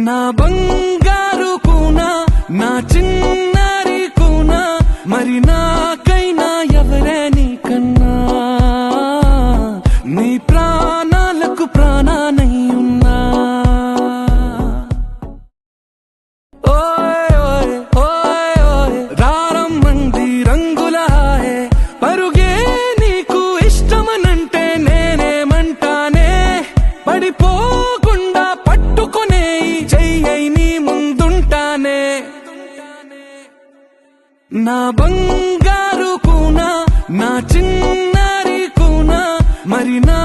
నా బంగారు కూనా నా చిన్నారి కూనా మరి నాకైనా ఎవరే నీకన్నా నీ ప్రాణాలకు ప్రాణానై ఉన్నా ఓయ్ ఓయ్ ఓయ్ ఓయ్ రారమ్మంది రంగుల హాయే పరుగే నీకు ఇష్టమనంటే నేనేమంటానే పడిపోకుండా పట్టుకునే చెయ్యై నీ ముందుంటానే నా బంగారు కూనా నా చిన్నారి కూనా మరి నా